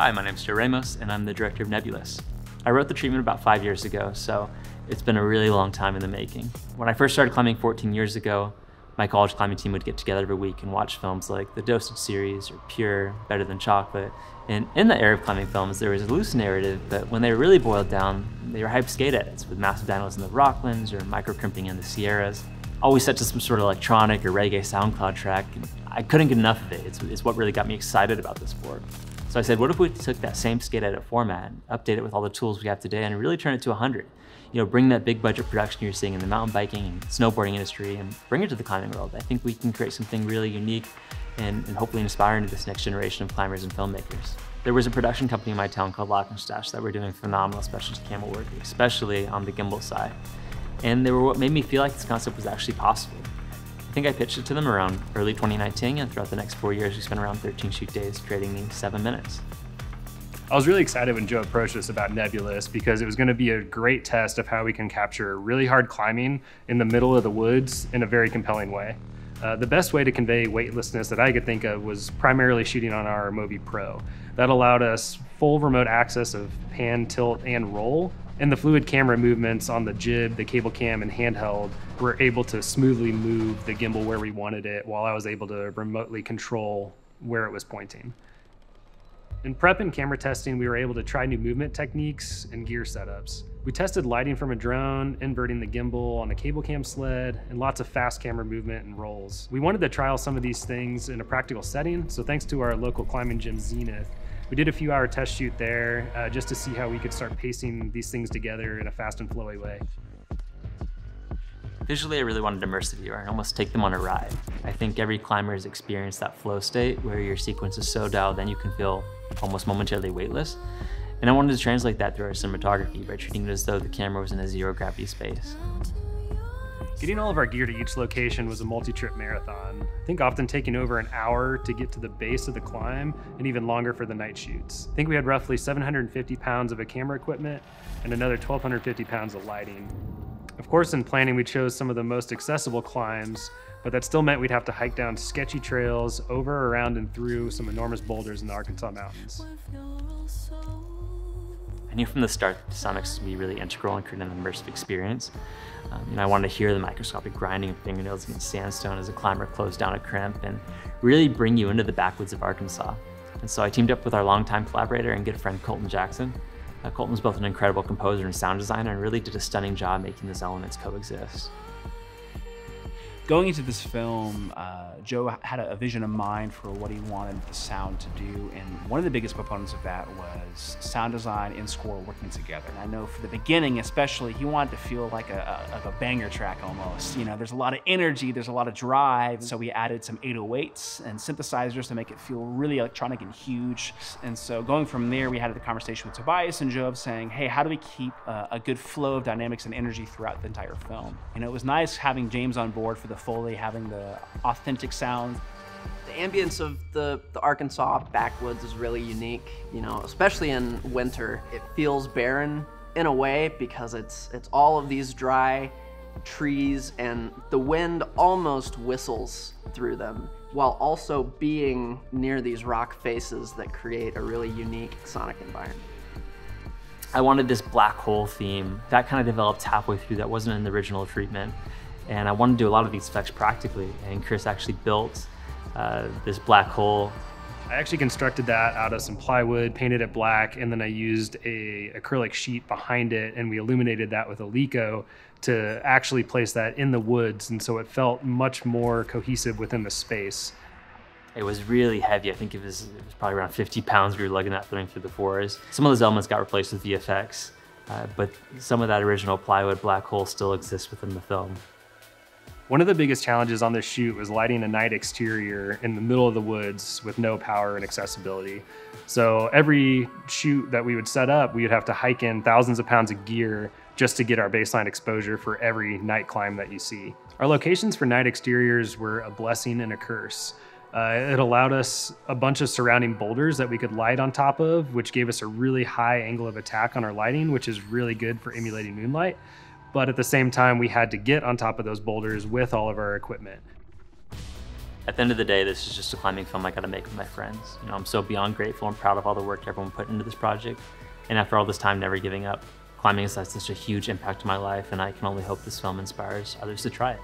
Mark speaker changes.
Speaker 1: Hi, my name's Ramos, and I'm the director of Nebulous. I wrote the treatment about 5 years ago, so it's been a really long time in the making. When I first started climbing 14 years ago, my college climbing team would get together every week and watch films like the Dosage series or Pure, Better Than Chocolate. And in the era of climbing films, there was a loose narrative, but when they were really boiled down, they were hype skate edits with massive dynos in the Rocklands or micro-crimping in the Sierras, always set to some sort of electronic or reggae SoundCloud track. And I couldn't get enough of it. It's what really got me excited about the sport. So I said, what if we took that same skate edit format, update it with all the tools we have today, and really turn it to 100? You know, bring that big budget production you're seeing in the mountain biking and snowboarding industry and bring it to the climbing world. I think we can create something really unique and hopefully inspire into this next generation of climbers and filmmakers. There was a production company in my town called Locke and Stache that were doing phenomenal specialty camera work, especially on the gimbal side. And they were what made me feel like this concept was actually possible. I think I pitched it to them around early 2019, and throughout the next 4 years, we spent around 13 shoot days creating these 7 minutes.
Speaker 2: I was really excited when Joe approached us about Nebulous because it was going to be a great test of how we can capture really hard climbing in the middle of the woods in a very compelling way. The best way to convey weightlessness that I could think of was primarily shooting on our Mobi Pro. That allowed us full remote access of pan, tilt, and roll, and the fluid camera movements on the jib, the cable cam, and handheld were able to smoothly move the gimbal where we wanted it while I was able to remotely control where it was pointing. In prep and camera testing, we were able to try new movement techniques and gear setups. We tested lighting from a drone, inverting the gimbal on a cable cam sled, and lots of fast camera movement and rolls. We wanted to trial some of these things in a practical setting, so thanks to our local climbing gym, Zenith, we did a few-hour test shoot there just to see how we could start pacing these things together in a fast and flowy way.
Speaker 1: Visually, I really wanted to immerse the viewer and almost take them on a ride. I think every climber has experienced that flow state where your sequence is so dialed in you can feel almost momentarily weightless. And I wanted to translate that through our cinematography by treating it as though the camera was in a zero-gravity space.
Speaker 2: Getting all of our gear to each location was a multi-trip marathon. I think often taking over an hour to get to the base of the climb and even longer for the night shoots. I think we had roughly 750 pounds of camera equipment and another 1,250 pounds of lighting. Of course, in planning, we chose some of the most accessible climbs, but that still meant we'd have to hike down sketchy trails, over, around, and through some enormous boulders in the Arkansas mountains.
Speaker 1: I knew from the start that the sonics would be really integral in creating an immersive experience. I wanted to hear the microscopic grinding of fingernails against sandstone as a climber closed down a crimp and really bring you into the backwoods of Arkansas. And so I teamed up with our longtime collaborator and good friend Colton Jackson. Colton's both an incredible composer and sound designer and really did a stunning job making these elements coexist.
Speaker 3: Going into this film, Joe had a vision in mind for what he wanted the sound to do, and one of the biggest components of that was sound design and score working together. And I know for the beginning especially, he wanted to feel like a banger track almost. You know, there's a lot of energy, there's a lot of drive, so we added some 808s and synthesizers to make it feel really electronic and huge. And so going from there, we had the conversation with Tobias and Joe of saying, hey, how do we keep a good flow of dynamics and energy throughout the entire film? You know, it was nice having James on board for the Foley, having the authentic sound.
Speaker 4: The ambience of the Arkansas backwoods is really unique, you know, especially in winter. It feels barren in a way because it's all of these dry trees and the wind almost whistles through them while also being near these rock faces that create a really unique sonic environment.
Speaker 1: I wanted this black hole theme that kind of developed halfway through that wasn't in the original treatment. And I wanted to do a lot of these effects practically, and Chris actually built this black hole.
Speaker 2: I actually constructed that out of some plywood, painted it black, and then I used a acrylic sheet behind it, and we illuminated that with a Lico to actually place that in the woods, and so it felt much more cohesive within the space.
Speaker 1: It was really heavy. I think it was probably around 50 pounds we were lugging that thing through the forest. Some of those elements got replaced with VFX, but some of that original plywood black hole still exists within the film.
Speaker 2: One of the biggest challenges on this shoot was lighting a night exterior in the middle of the woods with no power and accessibility. So every shoot that we would set up, we would have to hike in thousands of pounds of gear just to get our baseline exposure for every night climb that you see. Our locations for night exteriors were a blessing and a curse. It allowed us a bunch of surrounding boulders that we could light on top of, which gave us a really high angle of attack on our lighting, which is really good for emulating moonlight. But at the same time, we had to get on top of those boulders with all of our equipment.
Speaker 1: At the end of the day, this is just a climbing film I got to make with my friends. You know, I'm so beyond grateful and proud of all the work everyone put into this project. And after all this time, never giving up. Climbing has had such a huge impact on my life, and I can only hope this film inspires others to try it.